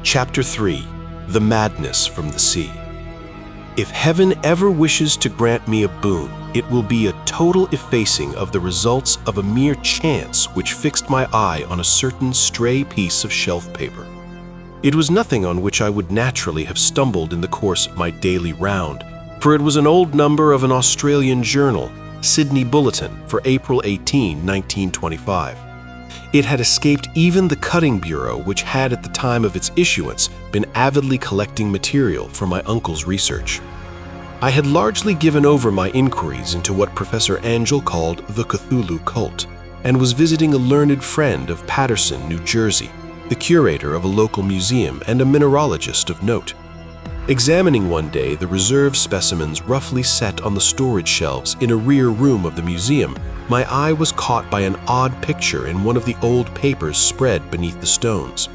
Chapter 3: The Madness from the Sea. If heaven ever wishes to grant me a boon, it will be a total effacing of the results of a mere chance which fixed my eye on a certain stray piece of shelf paper. It was nothing on which I would naturally have stumbled in the course of my daily round, for it was an old number of an Australian journal, Sydney Bulletin, for April 18, 1925. It had escaped even the cutting bureau, which had at the time of its issuance been avidly collecting material for my uncle's research. I had largely given over my inquiries into what Professor Angell called the Cthulhu cult, and was visiting a learned friend of Paterson, New Jersey, the curator of a local museum and a mineralogist of note. Examining one day the reserve specimens roughly set on the storage shelves in a rear room of the museum, my eye was caught by an odd picture in one of the old papers spread beneath the stones.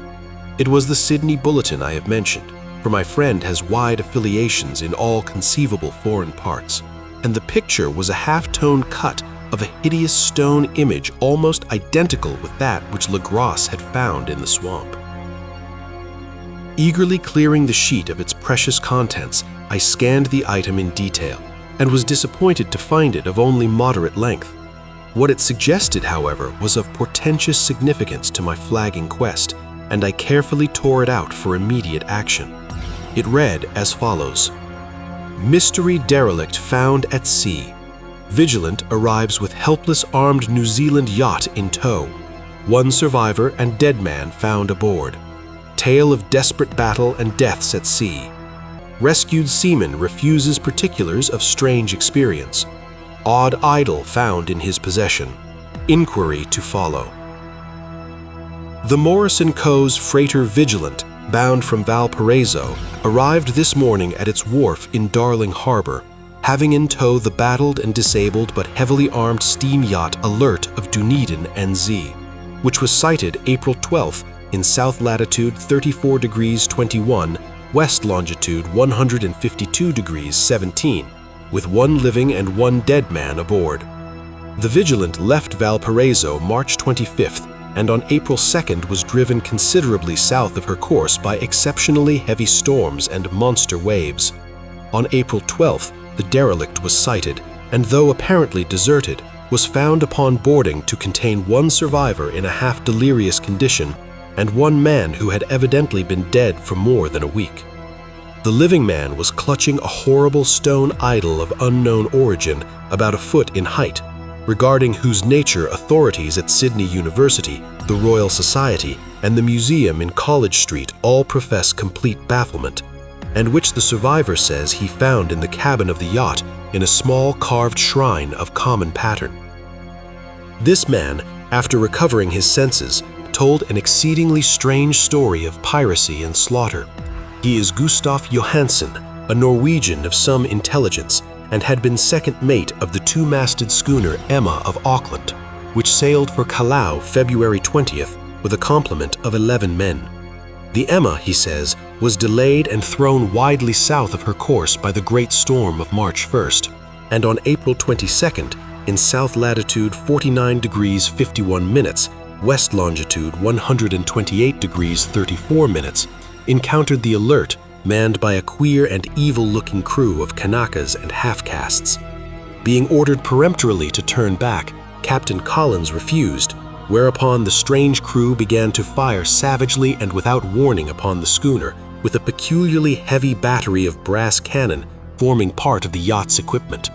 It was the Sydney Bulletin I have mentioned, for my friend has wide affiliations in all conceivable foreign parts, and the picture was a half-tone cut of a hideous stone image almost identical with that which Legras had found in the swamp. Eagerly clearing the sheet of its precious contents, I scanned the item in detail, and was disappointed to find it of only moderate length. What it suggested, however, was of portentous significance to my flagging quest, and I carefully tore it out for immediate action. It read as follows: Mystery derelict found at sea. Vigilant arrives with helpless armed New Zealand yacht in tow. One survivor and dead man found aboard. Tale of desperate battle and deaths at sea. Rescued seaman refuses particulars of strange experience. Odd idol found in his possession. Inquiry to follow. The Morris & Co.'s freighter Vigilant, bound from Valparaiso, arrived this morning at its wharf in Darling Harbor, having in tow the battled and disabled but heavily armed steam yacht Alert of Dunedin, NZ, which was sighted April 12th in south latitude 34 degrees 21, west longitude 152 degrees 17, with one living and one dead man aboard. The Vigilant left Valparaiso March 25th, and on April 2nd was driven considerably south of her course by exceptionally heavy storms and monster waves. On April 12th, the derelict was sighted, and though apparently deserted, was found upon boarding to contain one survivor in a half-delirious condition and one man who had evidently been dead for more than a week. The living man was clutching a horrible stone idol of unknown origin about a foot in height, regarding whose nature authorities at Sydney University, the Royal Society, and the museum in College Street all profess complete bafflement, and which the survivor says he found in the cabin of the yacht in a small carved shrine of common pattern. This man, after recovering his senses, told an exceedingly strange story of piracy and slaughter. He is Gustav Johansen, a Norwegian of some intelligence, and had been second mate of the two-masted schooner Emma of Auckland, which sailed for Callao February 20th with a complement of 11 men. The Emma, he says, was delayed and thrown widely south of her course by the great storm of March 1st, and on April 22nd, in south latitude 49 degrees 51 minutes, west longitude 128 degrees 34 minutes, encountered the Alert, manned by a queer and evil-looking crew of Kanakas and half-castes. Being ordered peremptorily to turn back, Captain Collins refused, whereupon the strange crew began to fire savagely and without warning upon the schooner, with a peculiarly heavy battery of brass cannon forming part of the yacht's equipment.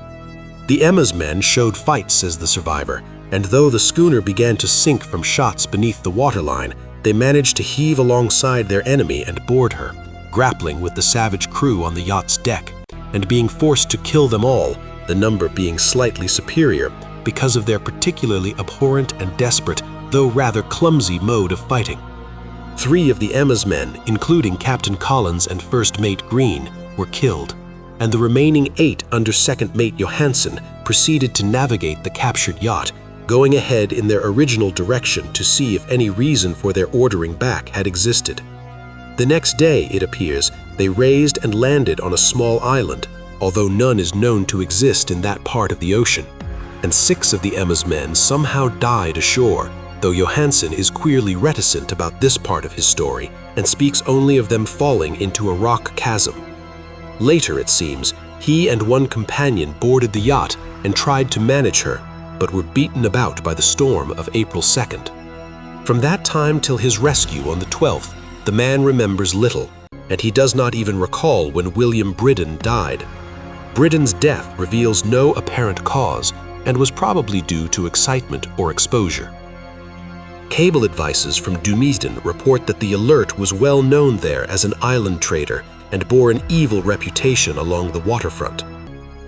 The Emma's men showed fight, says the survivor, and though the schooner began to sink from shots beneath the waterline, they managed to heave alongside their enemy and board her, grappling with the savage crew on the yacht's deck, and being forced to kill them all, the number being slightly superior because of their particularly abhorrent and desperate, though rather clumsy mode of fighting. 3 of the Emma's men, including Captain Collins and First Mate Green, were killed, and the remaining 8 under Second Mate Johansen proceeded to navigate the captured yacht, going ahead in their original direction to see if any reason for their ordering back had existed. The next day, it appears, they raised and landed on a small island, although none is known to exist in that part of the ocean, and 6 of the Emma's men somehow died ashore, though Johansen is queerly reticent about this part of his story and speaks only of them falling into a rock chasm. Later, it seems, he and one companion boarded the yacht and tried to manage her, but were beaten about by the storm of April 2nd. From that time till his rescue on the 12th, the man remembers little, and he does not even recall when William Bridden died. Bridden's death reveals no apparent cause and was probably due to excitement or exposure. Cable advices from Dunedin report that the Alert was well known there as an island trader and bore an evil reputation along the waterfront.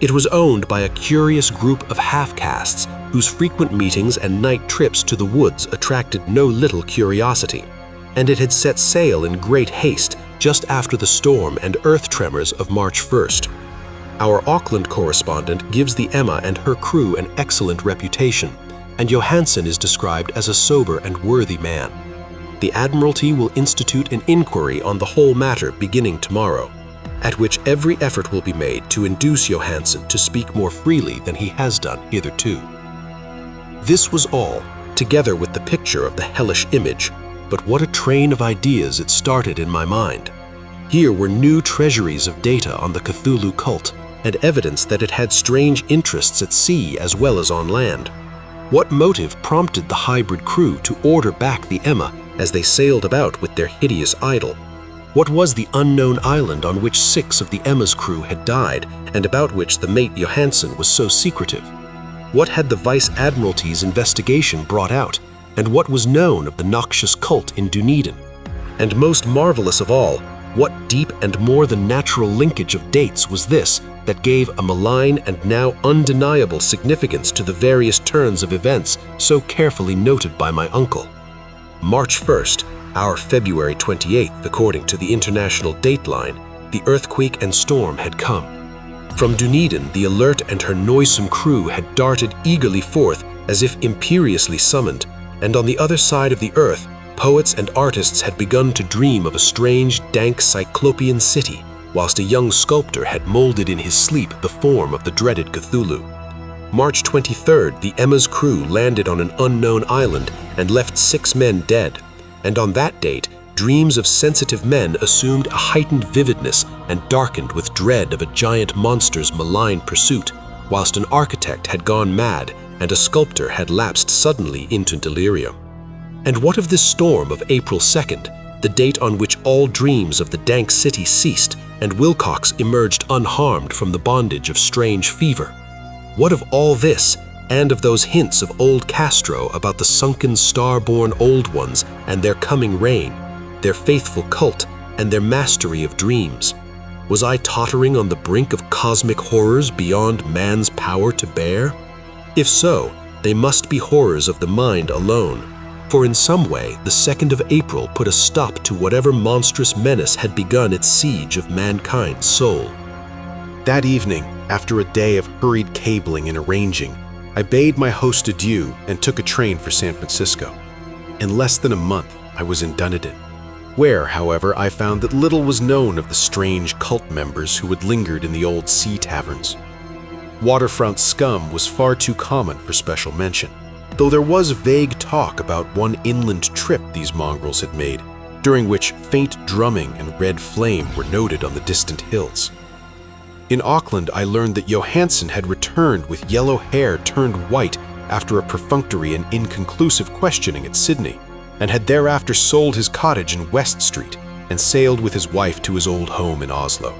It was owned by a curious group of half-castes whose frequent meetings and night trips to the woods attracted no little curiosity, and it had set sail in great haste just after the storm and earth tremors of March 1st. Our Auckland correspondent gives the Emma and her crew an excellent reputation, and Johansen is described as a sober and worthy man. The Admiralty will institute an inquiry on the whole matter beginning tomorrow, at which every effort will be made to induce Johansen to speak more freely than he has done hitherto. This was all, together with the picture of the hellish image, but what a train of ideas it started in my mind. Here were new treasuries of data on the Cthulhu cult, and evidence that it had strange interests at sea as well as on land. What motive prompted the hybrid crew to order back the Emma as they sailed about with their hideous idol? What was the unknown island on which 6 of the Emma's crew had died and about which the mate Johansen was so secretive? What had the Vice Admiralty's investigation brought out, and what was known of the noxious cult in Dunedin? And most marvelous of all, what deep and more than natural linkage of dates was this that gave a malign and now undeniable significance to the various turns of events so carefully noted by my uncle? March 1st, our February 28th, according to the international dateline, the earthquake and storm had come. From Dunedin, the Alert and her noisome crew had darted eagerly forth as if imperiously summoned, and on the other side of the earth, poets and artists had begun to dream of a strange, dank cyclopean city, whilst a young sculptor had molded in his sleep the form of the dreaded Cthulhu. March 23rd, the Emma's crew landed on an unknown island and left 6 men dead, and on that date, dreams of sensitive men assumed a heightened vividness and darkened with dread of a giant monster's malign pursuit, whilst an architect had gone mad and a sculptor had lapsed suddenly into delirium. And what of this storm of April 2nd, the date on which all dreams of the dank city ceased and Wilcox emerged unharmed from the bondage of strange fever? What of all this, and of those hints of old Castro about the sunken star-born old ones and their coming reign, their faithful cult, and their mastery of dreams? Was I tottering on the brink of cosmic horrors beyond man's power to bear? If so, they must be horrors of the mind alone, for in some way the 2nd of April put a stop to whatever monstrous menace had begun its siege of mankind's soul. That evening, after a day of hurried cabling and arranging, I bade my host adieu and took a train for San Francisco. In less than a month, I was in Dunedin, where, however, I found that little was known of the strange cult members who had lingered in the old sea taverns. Waterfront scum was far too common for special mention, though there was vague talk about one inland trip these mongrels had made, during which faint drumming and red flame were noted on the distant hills. In Auckland, I learned that Johansen had returned with yellow hair turned white after a perfunctory and inconclusive questioning at Sydney, and had thereafter sold his cottage in West Street and sailed with his wife to his old home in Oslo.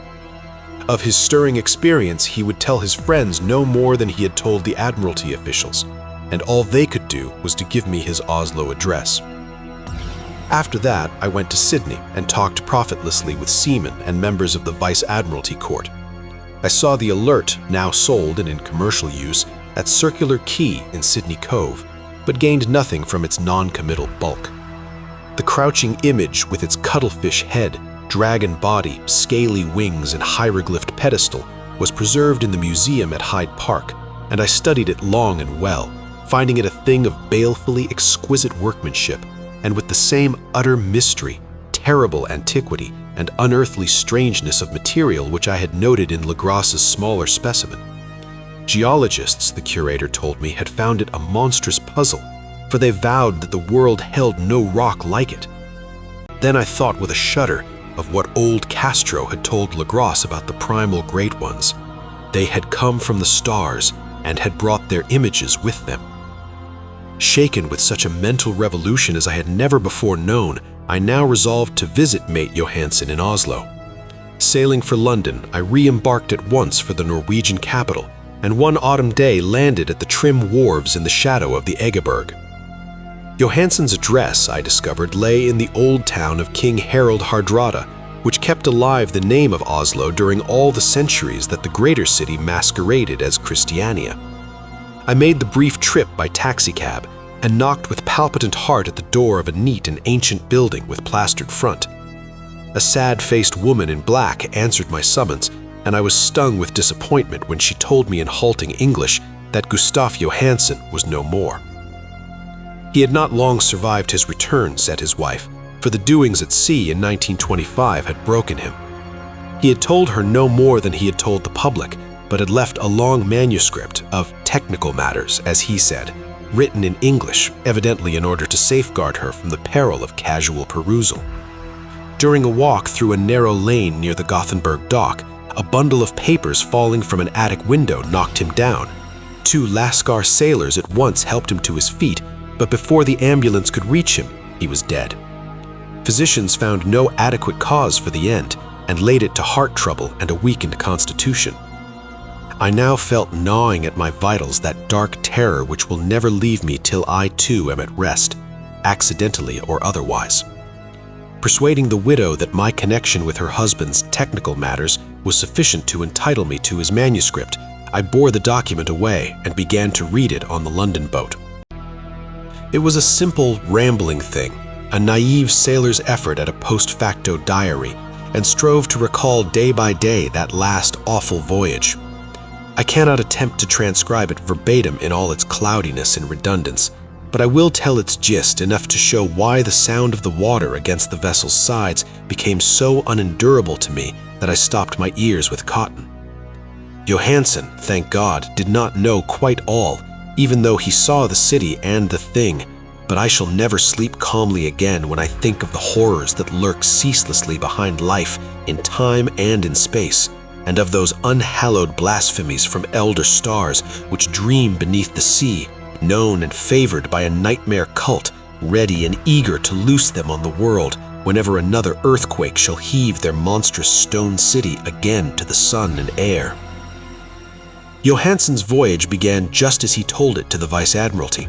Of his stirring experience, he would tell his friends no more than he had told the Admiralty officials, and all they could do was to give me his Oslo address. After that, I went to Sydney and talked profitlessly with seamen and members of the Vice Admiralty Court. I saw the Alert, now sold and in commercial use, at Circular Quay in Sydney Cove, but gained nothing from its non-committal bulk. The crouching image with its cuttlefish head, dragon body, scaly wings, and hieroglyphed pedestal was preserved in the museum at Hyde Park, and I studied it long and well, finding it a thing of balefully exquisite workmanship, and with the same utter mystery, terrible antiquity, and unearthly strangeness of material which I had noted in Legras's smaller specimen. Geologists, the curator told me, had found it a monstrous puzzle, for they vowed that the world held no rock like it. Then I thought with a shudder of what old Castro had told Legros about the primal great ones. They had come from the stars and had brought their images with them. Shaken with such a mental revolution as I had never before known, I now resolved to visit mate Johansen in Oslo. Sailing for London, I re-embarked at once for the Norwegian capital, and one autumn day landed at the trim wharves in the shadow of the Egeberg. Johansen's address, I discovered, lay in the old town of King Harald Hardrada, which kept alive the name of Oslo during all the centuries that the greater city masqueraded as Christiania. I made the brief trip by taxicab and knocked with palpitant heart at the door of a neat and ancient building with plastered front. A sad-faced woman in black answered my summons, and I was stung with disappointment when she told me in halting English that Gustaf Johansen was no more. He had not long survived his return, said his wife, for the doings at sea in 1925 had broken him. He had told her no more than he had told the public, but had left a long manuscript of technical matters, as he said, written in English, evidently in order to safeguard her from the peril of casual perusal. During a walk through a narrow lane near the Gothenburg dock, a bundle of papers falling from an attic window knocked him down. 2 Lascar sailors at once helped him to his feet, but before the ambulance could reach him, he was dead. Physicians found no adequate cause for the end and laid it to heart trouble and a weakened constitution. I now felt gnawing at my vitals that dark terror which will never leave me till I too am at rest, accidentally or otherwise. Persuading the widow that my connection with her husband's technical matters was sufficient to entitle me to his manuscript, I bore the document away and began to read it on the London boat. It was a simple, rambling thing, a naive sailor's effort at a post facto diary, and strove to recall day by day that last awful voyage. I cannot attempt to transcribe it verbatim in all its cloudiness and redundance, but I will tell its gist enough to show why the sound of the water against the vessel's sides became so unendurable to me that I stopped my ears with cotton. Johansen, thank God, did not know quite all, even though he saw the city and the thing, but I shall never sleep calmly again when I think of the horrors that lurk ceaselessly behind life in time and in space, and of those unhallowed blasphemies from elder stars which dream beneath the sea, known and favored by a nightmare cult, ready and eager to loose them on the world whenever another earthquake shall heave their monstrous stone city again to the sun and air. Johansen's voyage began just as he told it to the Vice Admiralty.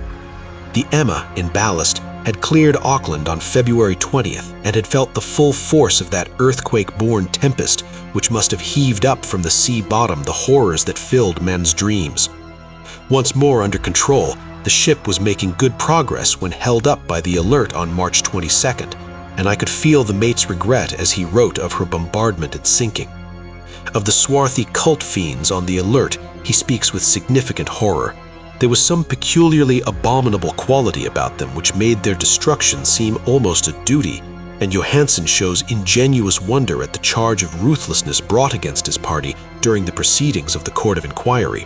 The Emma, in ballast, had cleared Auckland on February 20th and had felt the full force of that earthquake-born tempest which must have heaved up from the sea bottom the horrors that filled men's dreams. Once more under control, the ship was making good progress when held up by the Alert on March 22nd, and I could feel the mate's regret as he wrote of her bombardment and sinking. Of the swarthy cult fiends on the Alert, he speaks with significant horror. There was some peculiarly abominable quality about them which made their destruction seem almost a duty, and Johansen shows ingenuous wonder at the charge of ruthlessness brought against his party during the proceedings of the Court of Inquiry.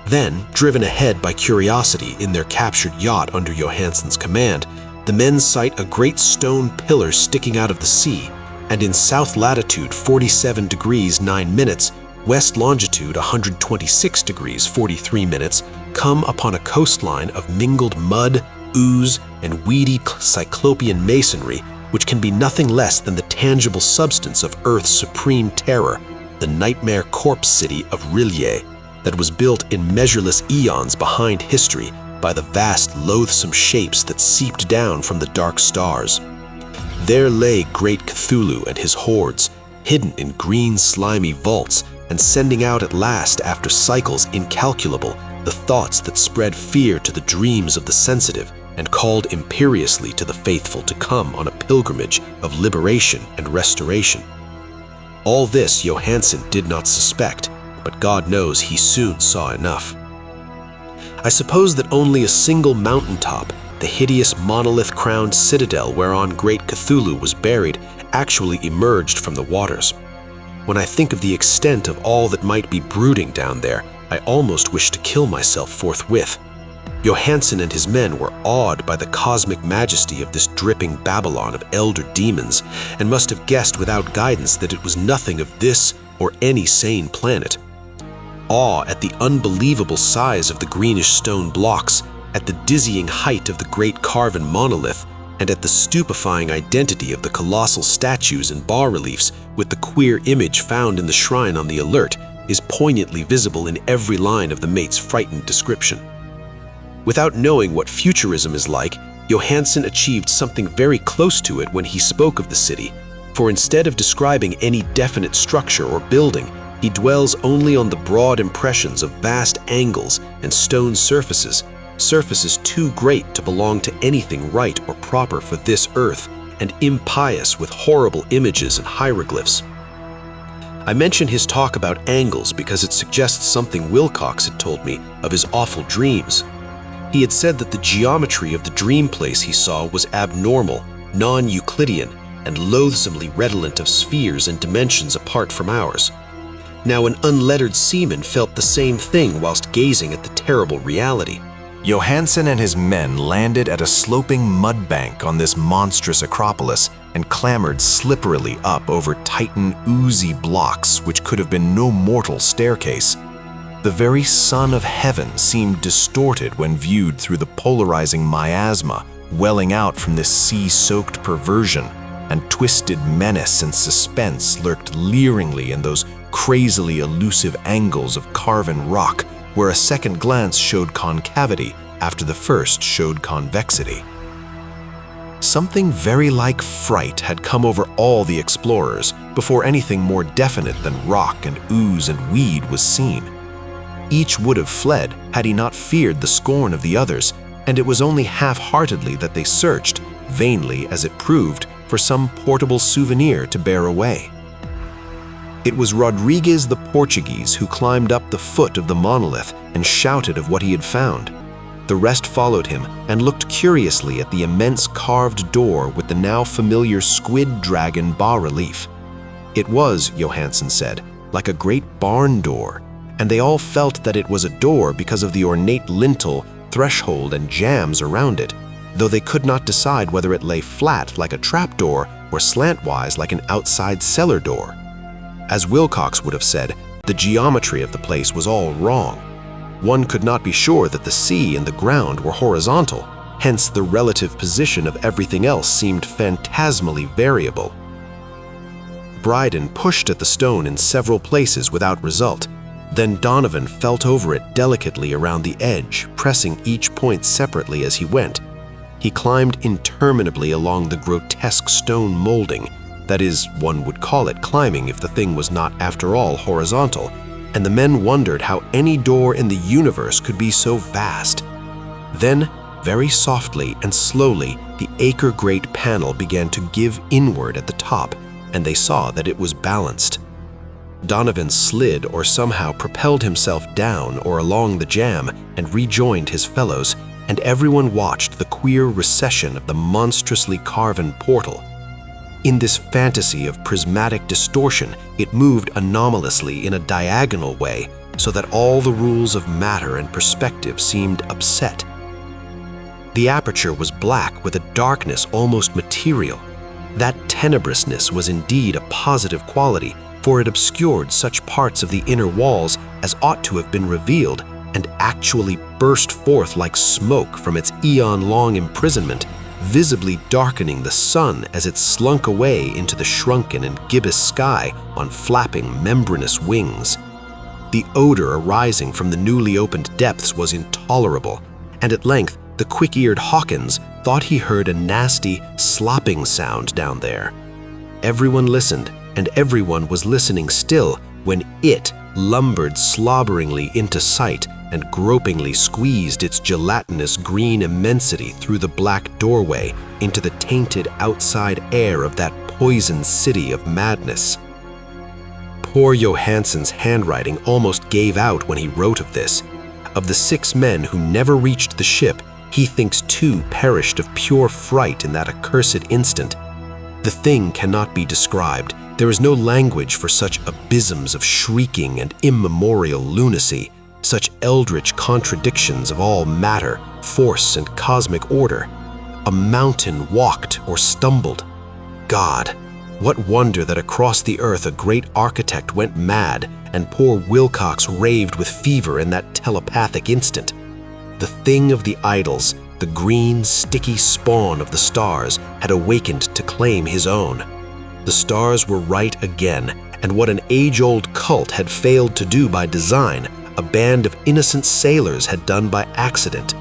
Then, driven ahead by curiosity in their captured yacht under Johansen's command, the men sight a great stone pillar sticking out of the sea, and in south latitude 47 degrees 9 minutes, west longitude 126 degrees 43 minutes, come upon a coastline of mingled mud, ooze, and weedy cyclopean masonry, which can be nothing less than the tangible substance of Earth's supreme terror, the nightmare corpse city of Rillier, that was built in measureless eons behind history by the vast, loathsome shapes that seeped down from the dark stars. There lay great Cthulhu and his hordes, hidden in green, slimy vaults, and sending out at last, after cycles incalculable, the thoughts that spread fear to the dreams of the sensitive and called imperiously to the faithful to come on a pilgrimage of liberation and restoration. All this Johansen did not suspect, but God knows he soon saw enough. I suppose that only a single mountaintop, the hideous monolith-crowned citadel whereon great Cthulhu was buried, actually emerged from the waters. When I think of the extent of all that might be brooding down there, I almost wish to kill myself forthwith. Johansen and his men were awed by the cosmic majesty of this dripping Babylon of elder demons, and must have guessed without guidance that it was nothing of this or any sane planet. Awe at the unbelievable size of the greenish stone blocks, at the dizzying height of the great carven monolith, and at the stupefying identity of the colossal statues and bas-reliefs with the queer image found in the shrine on the alert, is poignantly visible in every line of the mate's frightened description. Without knowing what futurism is like, Johansen achieved something very close to it when he spoke of the city, for instead of describing any definite structure or building, he dwells only on the broad impressions of vast angles and stone surfaces, surfaces too great to belong to anything right or proper for this earth, and impious with horrible images and hieroglyphs. I mention his talk about angles because it suggests something Wilcox had told me of his awful dreams. He had said that the geometry of the dream place he saw was abnormal, non-Euclidean, and loathsomely redolent of spheres and dimensions apart from ours. Now, an unlettered seaman felt the same thing whilst gazing at the terrible reality. Johansen and his men landed at a sloping mud bank on this monstrous acropolis and clambered slipperily up over Titan oozy blocks which could have been no mortal staircase. The very sun of heaven seemed distorted when viewed through the polarizing miasma welling out from this sea-soaked perversion, and twisted menace and suspense lurked leeringly in those crazily elusive angles of carven rock where a second glance showed concavity after the first showed convexity. Something very like fright had come over all the explorers before anything more definite than rock and ooze and weed was seen. Each would have fled had he not feared the scorn of the others, and it was only half-heartedly that they searched, vainly as it proved, for some portable souvenir to bear away. It was Rodriguez the Portuguese who climbed up the foot of the monolith and shouted of what he had found. The rest followed him and looked curiously at the immense carved door with the now familiar squid dragon bas-relief. It was, Johansen said, like a great barn door, and they all felt that it was a door because of the ornate lintel, threshold, and jambs around it, though they could not decide whether it lay flat like a trapdoor or slantwise like an outside cellar door. As Wilcox would have said, the geometry of the place was all wrong. One could not be sure that the sea and the ground were horizontal, hence the relative position of everything else seemed phantasmally variable. Bryden pushed at the stone in several places without result. Then Donovan felt over it delicately around the edge, pressing each point separately as he went. He climbed interminably along the grotesque stone molding. That is, one would call it climbing if the thing was not, after all, horizontal, and the men wondered how any door in the universe could be so vast. Then, very softly and slowly, the acre-great panel began to give inward at the top, and they saw that it was balanced. Donovan slid or somehow propelled himself down or along the jamb and rejoined his fellows, and everyone watched the queer recession of the monstrously carven portal. In this fantasy of prismatic distortion, it moved anomalously in a diagonal way, so that all the rules of matter and perspective seemed upset. The aperture was black with a darkness almost material. That tenebrousness was indeed a positive quality, for it obscured such parts of the inner walls as ought to have been revealed, and actually burst forth like smoke from its eon-long imprisonment, visibly darkening the sun as it slunk away into the shrunken and gibbous sky on flapping membranous wings. The odor arising from the newly opened depths was intolerable, and at length the quick-eared Hawkins thought he heard a nasty, slopping sound down there. Everyone listened, and everyone was listening still when it lumbered slobberingly into sight and gropingly squeezed its gelatinous green immensity through the black doorway into the tainted outside air of that poisoned city of madness. Poor Johansen's handwriting almost gave out when he wrote of this. Of the 6 men who never reached the ship, he thinks 2 perished of pure fright in that accursed instant. The thing cannot be described. There is no language for such abysms of shrieking and immemorial lunacy, such eldritch contradictions of all matter, force, and cosmic order. A mountain walked or stumbled. God, what wonder that across the earth a great architect went mad and poor Wilcox raved with fever in that telepathic instant. The thing of the idols, the green, sticky spawn of the stars, had awakened to claim his own. The stars were right again, and what an age-old cult had failed to do by design, a band of innocent sailors had done by accident.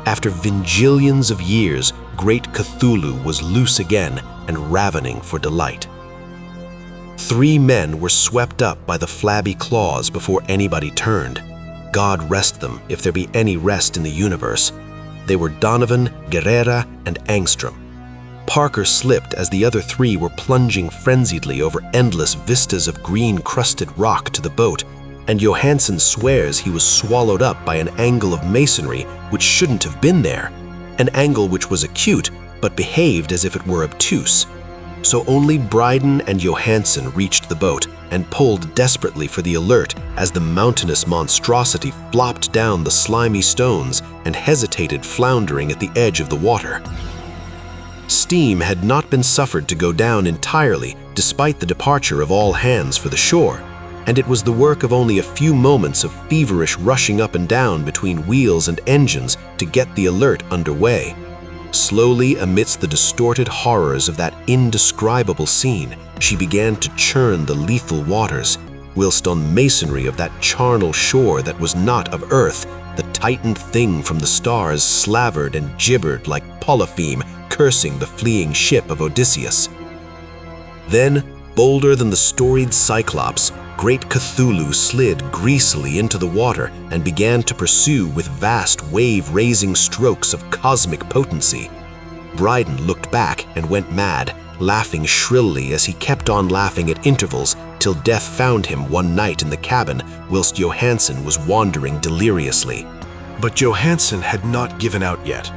After vingillions of years, great Cthulhu was loose again and ravening for delight. 3 men were swept up by the flabby claws before anybody turned. God rest them, if there be any rest in the universe. They were Donovan, Guerrera, and Angstrom. Parker slipped as the other 3 were plunging frenziedly over endless vistas of green-crusted rock to the boat, and Johansson swears he was swallowed up by an angle of masonry which shouldn't have been there, an angle which was acute but behaved as if it were obtuse. So only Bryden and Johansson reached the boat and pulled desperately for the alert as the mountainous monstrosity flopped down the slimy stones and hesitated, floundering at the edge of the water. Steam had not been suffered to go down entirely despite the departure of all hands for the shore, and it was the work of only a few moments of feverish rushing up and down between wheels and engines to get the alert underway. Slowly, amidst the distorted horrors of that indescribable scene, she began to churn the lethal waters, whilst on masonry of that charnel shore that was not of earth, the tightened thing from the stars slavered and gibbered like Polypheme cursing the fleeing ship of Odysseus. Then, bolder than the storied Cyclops, great Cthulhu slid greasily into the water and began to pursue with vast wave-raising strokes of cosmic potency. Bryden looked back and went mad, laughing shrilly as he kept on laughing at intervals till death found him one night in the cabin whilst Johansson was wandering deliriously. But Johansson had not given out yet.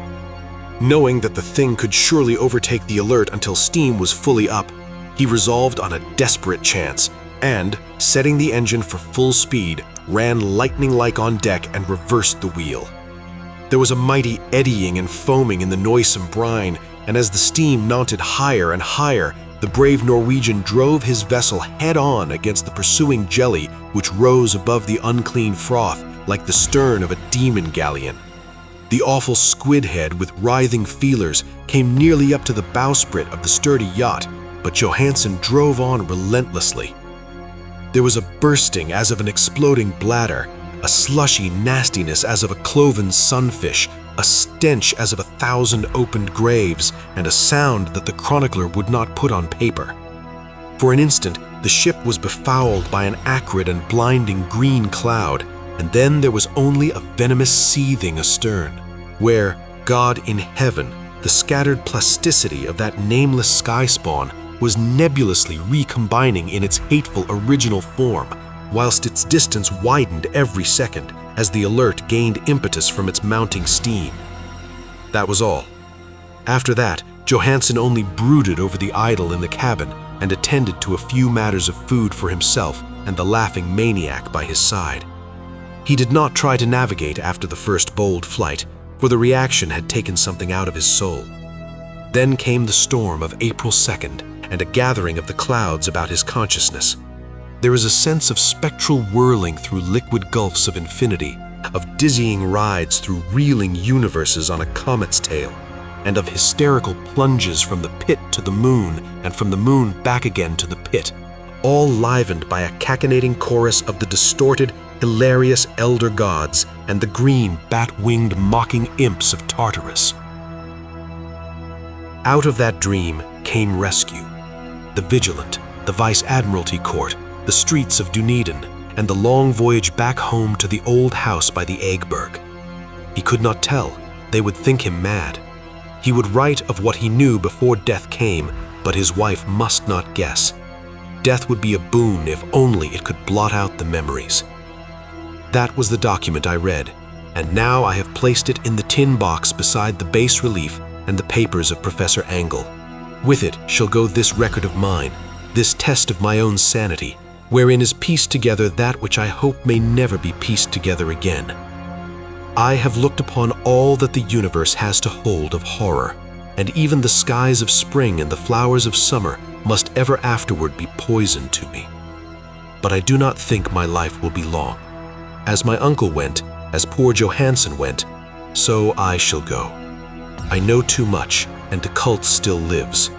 Knowing that the thing could surely overtake the alert until steam was fully up, he resolved on a desperate chance and, setting the engine for full speed, ran lightning-like on deck and reversed the wheel. There was a mighty eddying and foaming in the noisome brine, and as the steam mounted higher and higher, the brave Norwegian drove his vessel head-on against the pursuing jelly which rose above the unclean froth like the stern of a demon galleon. The awful squid head with writhing feelers came nearly up to the bowsprit of the sturdy yacht, but Johansson drove on relentlessly. There was a bursting as of an exploding bladder, a slushy nastiness as of a cloven sunfish, a stench as of 1,000 opened graves, and a sound that the chronicler would not put on paper. For an instant, the ship was befouled by an acrid and blinding green cloud, and then there was only a venomous seething astern, where, God in heaven, the scattered plasticity of that nameless sky spawn was nebulously recombining in its hateful original form, whilst its distance widened every second as the alert gained impetus from its mounting steam. That was all. After that, Johansson only brooded over the idol in the cabin and attended to a few matters of food for himself and the laughing maniac by his side. He did not try to navigate after the first bold flight, for the reaction had taken something out of his soul. Then came the storm of April 2nd, and a gathering of the clouds about his consciousness. There is a sense of spectral whirling through liquid gulfs of infinity, of dizzying rides through reeling universes on a comet's tail, and of hysterical plunges from the pit to the moon and from the moon back again to the pit, all livened by a cachinnating chorus of the distorted, hilarious elder gods and the green, bat-winged mocking imps of Tartarus. Out of that dream came rescue. The Vigilant, the Vice-Admiralty Court, the streets of Dunedin, and the long voyage back home to the old house by the Eggberg. He could not tell. They would think him mad. He would write of what he knew before death came, but his wife must not guess. Death would be a boon if only it could blot out the memories. That was the document I read, and now I have placed it in the tin box beside the bas relief and the papers of Professor Angle. With it shall go this record of mine, this test of my own sanity, wherein is pieced together that which I hope may never be pieced together again. I have looked upon all that the universe has to hold of horror, and even the skies of spring and the flowers of summer must ever afterward be poison to me. But I do not think my life will be long. As my uncle went, as poor Johansen went, so I shall go. I know too much, and the cult still lives.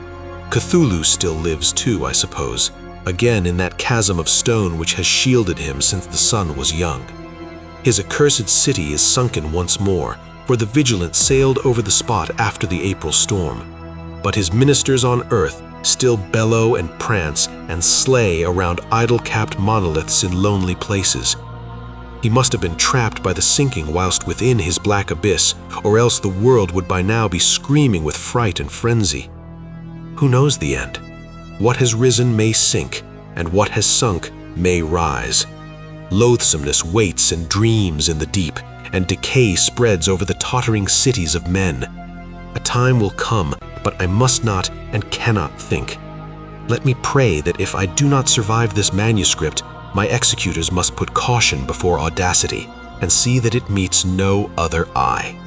Cthulhu still lives too, I suppose, again in that chasm of stone which has shielded him since the sun was young. His accursed city is sunken once more, for the Vigilant sailed over the spot after the April storm. But his ministers on earth still bellow and prance and slay around idol-capped monoliths in lonely places. He must have been trapped by the sinking whilst within his black abyss, or else the world would by now be screaming with fright and frenzy. Who knows the end? What has risen may sink, and what has sunk may rise. Loathsomeness waits and dreams in the deep, and decay spreads over the tottering cities of men. A time will come, but I must not and cannot think. Let me pray that if I do not survive this manuscript, my executors must put caution before audacity, and see that it meets no other eye.